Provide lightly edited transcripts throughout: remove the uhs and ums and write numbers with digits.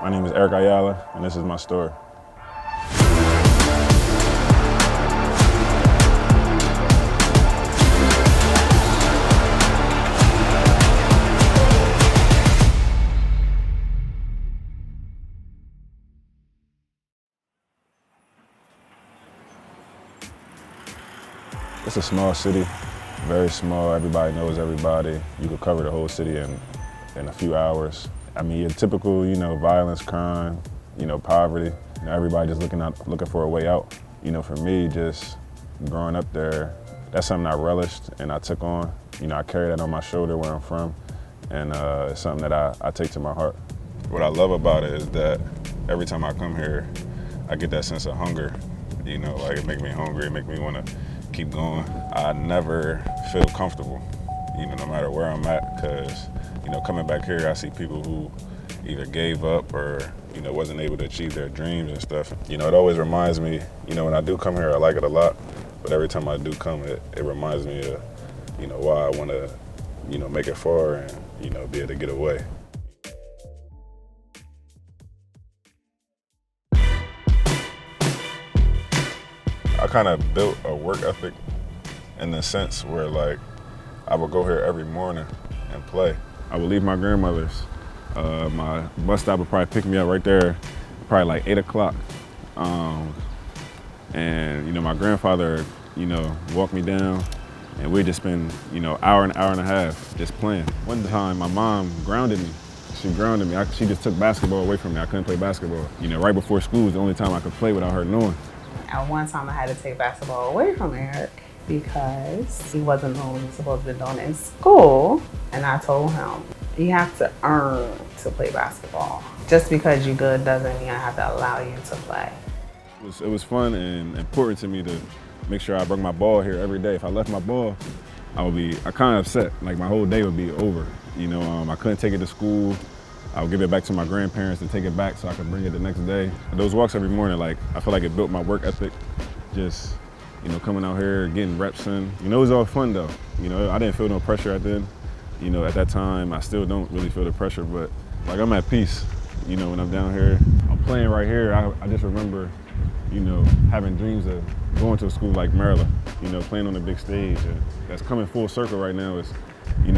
My name is Ayala, and this is my story. It's a small city, very small. Everybody knows everybody. You could cover the whole city in a few hours. I mean, your typical, violence, crime, poverty. Everybody just looking for a way out. For me, just growing up there, that's something I relished and I took on. I carry that on my shoulder where I'm from, and it's something that I take to my heart. What I love about it is that every time I come here, I get that sense of hunger. Like it makes me hungry, it makes me want to keep going. I never feel comfortable, no matter where I'm at, because, coming back here, I see people who either gave up or, wasn't able to achieve their dreams and stuff. It always reminds me, when I do come here, I like it a lot, but every time I do come, it reminds me of, why I want to, make it far and, be able to get away. I kind of built a work ethic in the sense where, like, I would go here every morning and play. I would leave my grandmother's. My bus stop would probably pick me up right there, probably like 8 o'clock. And, my grandfather, walked me down, and we'd just spend, hour and a half just playing. One time, my mom grounded me. She grounded me. She just took basketball away from me. I couldn't play basketball. Right before school was the only time I could play without her knowing. At one time, I had to take basketball away from Eric because he wasn't doing what he was supposed to be doing in school. And I told him, you have to earn to play basketball. Just because you're good doesn't mean I have to allow you to play. It was fun and important to me to make sure I bring my ball here every day. If I left my ball, I kind of upset. Like my whole day would be over. I couldn't take it to school. I would give it back to my grandparents to take it back so I could bring it the next day. Those walks every morning, I feel like it built my work ethic. Just, coming out here, getting reps in. It was all fun though. I didn't feel no pressure at then. At that time, I still don't really feel the pressure, but I'm at peace. When I'm down here, I'm playing right here. I just remember, having dreams of going to a school like Maryland, playing on the big stage. And that's coming full circle right now. Is,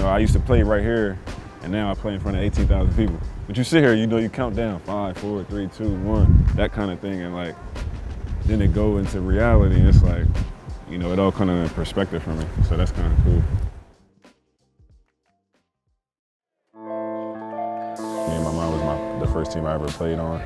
I used to play right here, and now I play in front of 18,000 people. But you sit here, you count down 5, 4, 3, 2, 1, that kind of thing, and then it go into reality. And it's it all kind of in perspective for me. So that's kind of cool. Me and my mom was the first team I ever played on.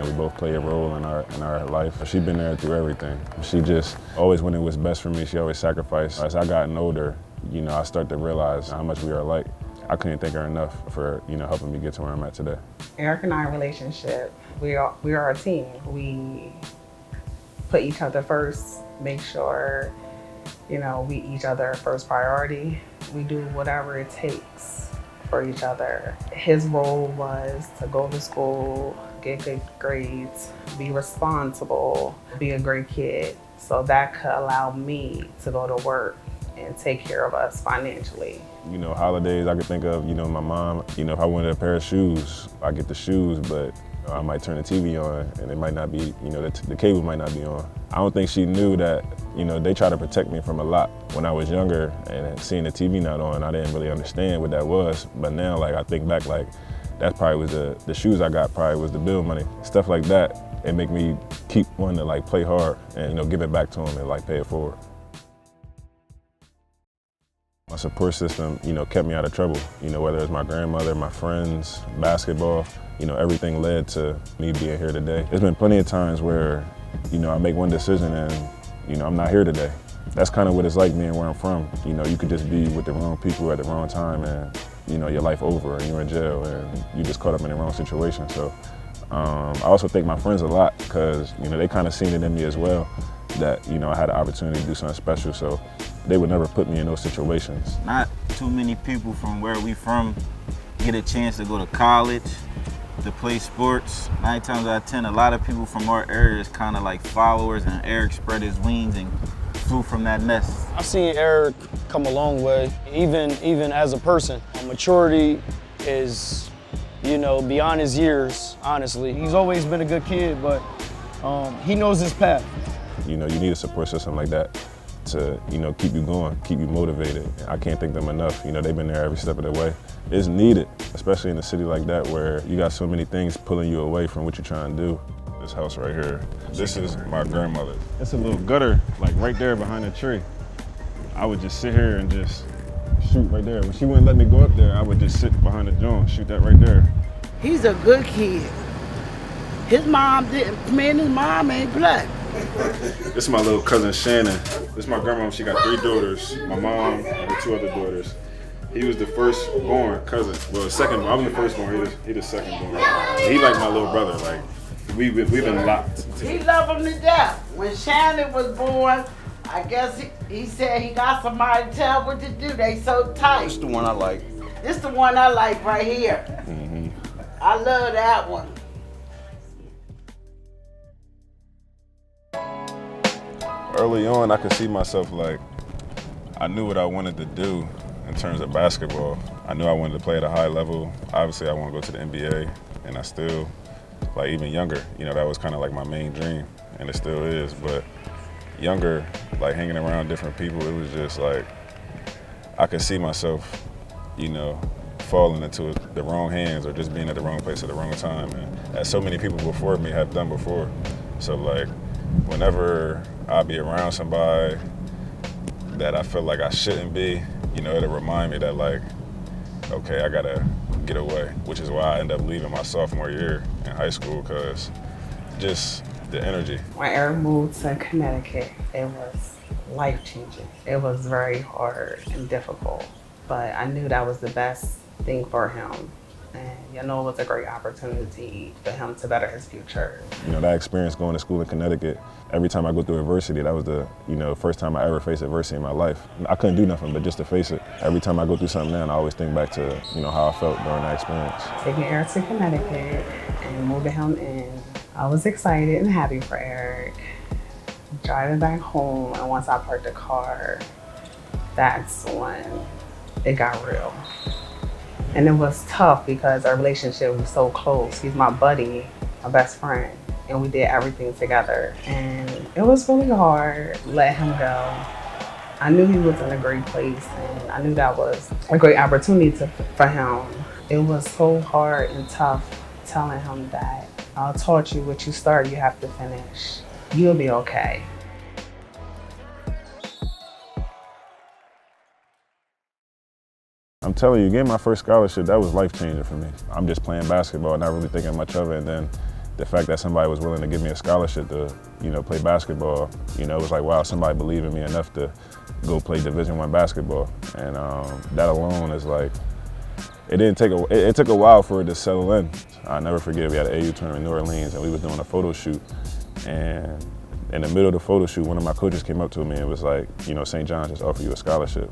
We both play a role in our life. She's been there through everything. She just always wanted what's best for me. She always sacrificed. As I gotten older, I start to realize how much we are alike. I couldn't thank her enough for, helping me get to where I'm at today. Eric and I relationship, we are a team. We put each other first, make sure, we each other first priority. We do whatever it takes for each other. His role was to go to school, get good grades, be responsible, be a great kid. So that could allow me to go to work and take care of us financially. Holidays I could think of, my mom, if I wanted a pair of shoes, I get the shoes, but I might turn the TV on and it might not be, the cable might not be on. I don't think she knew that, they try to protect me from a lot. When I was younger and seeing the TV not on, I didn't really understand what that was. But now, I think back, that probably was the shoes I got probably was the bill money. Stuff like that, it make me keep wanting to play hard and, give it back to them and pay it forward. My support system, kept me out of trouble. Whether it's my grandmother, my friends, basketball, everything led to me being here today. There's been plenty of times where, I make one decision and, I'm not here today. That's kind of what it's like being where I'm from. You could just be with the wrong people at the wrong time and, your life over and you're in jail and you just caught up in the wrong situation. So I also thank my friends a lot because, they kind of seen it in me as well that, I had an opportunity to do something special. So they would never put me in those situations. Not too many people from where we from get a chance to go to college, to play sports. 9 times out of 10, a lot of people from our area is kind of like followers, and Eric spread his wings and flew from that nest. I've seen Eric come a long way, even as a person. Maturity is you know, beyond his years, honestly. He's always been a good kid, but he knows his path. You know, you need a support system like that to, you know, keep you going, keep you motivated. I can't thank them enough. You know, they've been there every step of the way. It's needed, especially in a city like that where you got so many things pulling you away from what you're trying to do. This house right here, this is my grandmother. It's a little gutter, like right there behind the tree. I would just sit here and just shoot right there. When she wouldn't let me go up there, I would just sit behind the joint, shoot that right there. He's a good kid. His mom didn't, man, his mom ain't black. This is my little cousin Shannon. This is my grandma. She got 3 daughters. My mom and her 2 other daughters. He was the firstborn cousin. Well, the second. I was the firstborn. He the secondborn. He like my little brother. Like we've been locked. He loved him to death. When Shannon was born, I guess he said he got somebody to tell what to do. They so tight. This the one I like. This the one I like right here. Mm-hmm. I love that one. Early on, I could see myself like, I knew what I wanted to do in terms of basketball. I knew I wanted to play at a high level. Obviously, I want to go to the NBA, and I still, like even younger, you know, that was kind of like my main dream, and it still is. But younger, like hanging around different people, it was just like, I could see myself, you know, falling into the wrong hands or just being at the wrong place at the wrong time, and as so many people before me have done before. So like, whenever I be around somebody that I feel like I shouldn't be, you know, it'll remind me that like, okay, I gotta get away, which is why I ended up leaving my sophomore year in high school, because just the energy. When Eric moved to Connecticut, it was life-changing. It was very hard and difficult, but I knew that was the best thing for him. And you know, it was a great opportunity for him to better his future. You know, that experience going to school in Connecticut, every time I go through adversity, that was the, you know, first time I ever faced adversity in my life. I couldn't do nothing but just to face it. Every time I go through something now, I always think back to, you know, how I felt during that experience. Taking Eric to Connecticut and moving him in, I was excited and happy for Eric. Driving back home, and once I parked the car, that's when it got real. And it was tough because our relationship was so close. He's my buddy, my best friend, and we did everything together. And it was really hard letting him go. I knew he was in a great place, and I knew that was a great opportunity for him. It was so hard and tough telling him that I taught you what you start, you have to finish. You'll be okay. I'm telling you, getting my first scholarship, that was life-changing for me. I'm just playing basketball, not really thinking much of it, and then the fact that somebody was willing to give me a scholarship to, you know, play basketball, you know, it was like, wow, somebody believed in me enough to go play Division I basketball. And that alone is like, it took a while for it to settle in. I'll never forget, we had an AU tournament in New Orleans, and we was doing a photo shoot, and in the middle of the photo shoot, one of my coaches came up to me and was like, you know, St. John's just offered you a scholarship.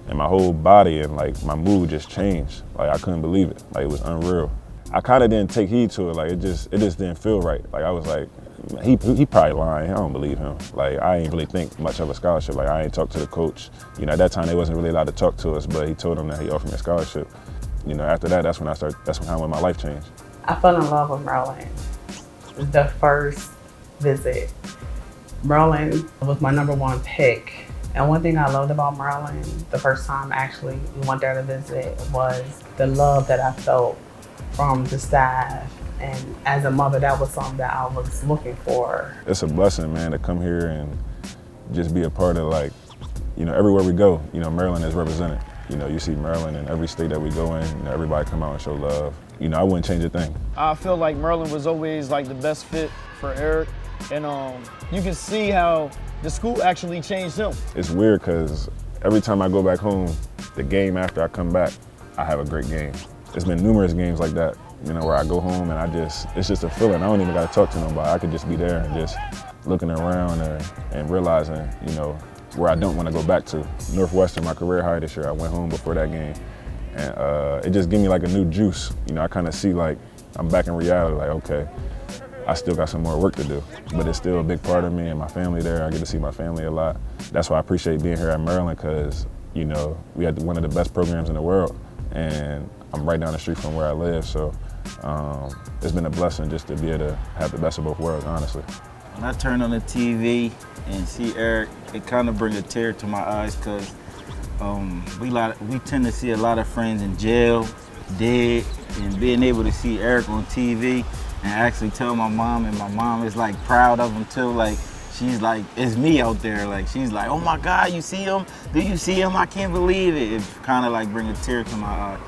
And my whole body and like my mood just changed. Like I couldn't believe it. Like it was unreal. I kind of didn't take heed to it. Like it just didn't feel right. Like I was like, he probably lying. I don't believe him. Like I ain't really think much of a scholarship. Like I ain't talked to the coach. You know, at that time they wasn't really allowed to talk to us, but he told him that he offered me a scholarship. You know, after that, that's when my life changed. I fell in love with Maryland. The first visit, Maryland was my #1 pick. And one thing I loved about Maryland, the first time actually we went there to visit, was the love that I felt from the staff. And as a mother, that was something that I was looking for. It's a blessing, man, to come here and just be a part of, like, you know, everywhere we go, you know, Maryland is represented. You know, you see Maryland in every state that we go in, you know, everybody come out and show love. You know, I wouldn't change a thing. I feel like Maryland was always like the best fit for Eric. And you can see how the school actually changed him. It's weird because every time I go back home, the game after I come back, I have a great game. There's been numerous games like that, you know, where I go home and it's just a feeling. I don't even got to talk to nobody. I could just be there and just looking around and realizing, you know, where I don't want to go back to. Northwestern, my career high this year, I went home before that game. And it just gave me like a new juice. You know, I kind of see like, I'm back in reality, like, okay, I still got some more work to do, but it's still a big part of me and my family there. I get to see my family a lot. That's why I appreciate being here at Maryland, because, you know, we had one of the best programs in the world. And I'm right down the street from where I live, so it's been a blessing just to be able to have the best of both worlds, honestly. When I turn on the TV and see Eric, it kind of brings a tear to my eyes because we tend to see a lot of friends in jail, dead, and being able to see Eric on TV and actually tell my mom, and my mom is like proud of him too. Like she's like, it's me out there. Like she's like, oh my God, you see him? Do you see him? I can't believe it. It kind of like brings a tear to my eye.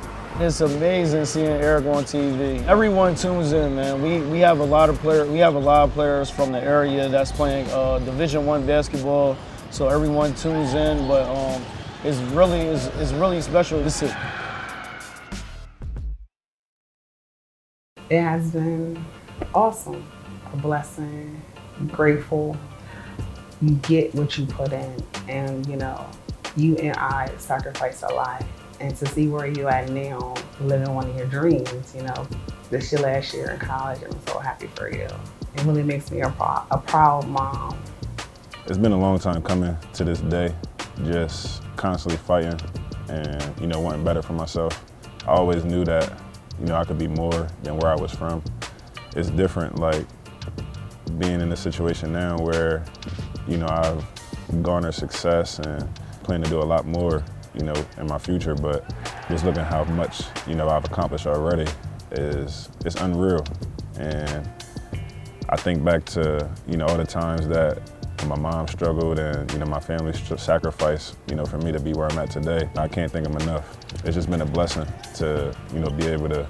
It's amazing seeing Eric on TV. Everyone tunes in, man. We have a lot of players. We have a lot of players from the area that's playing Division I basketball. So everyone tunes in, but it's really special to see. It has been awesome, a blessing, grateful. You get what you put in, and you know, you and I sacrificed a lot. And to see where you at now, living one of your dreams, you know, this your last year in college, and I'm so happy for you. It really makes me a proud mom. It's been a long time coming to this day, just constantly fighting and, you know, wanting better for myself. I always knew that, you know, I could be more than where I was from. It's different, like, being in a situation now where, you know, I've garnered success and plan to do a lot more, you know, in my future, but just looking how much, you know, I've accomplished already it's unreal. And I think back to, you know, all the times that my mom struggled and, you know, my family sacrificed, you know, for me to be where I'm at today. I can't thank them enough. It's just been a blessing to, you know, be able to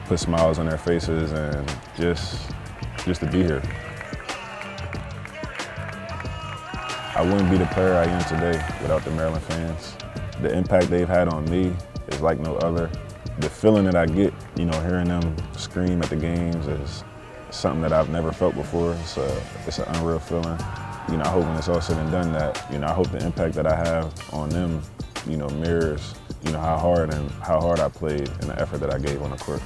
put smiles on their faces and just to be here. I wouldn't be the player I am today without the Maryland fans. The impact they've had on me is like no other. The feeling that I get, you know, hearing them scream at the games is something that I've never felt before. It's an unreal feeling. You know, I hope when it's all said and done that, you know, I hope the impact that I have on them, you know, mirrors, you know, how hard I played and the effort that I gave on the court.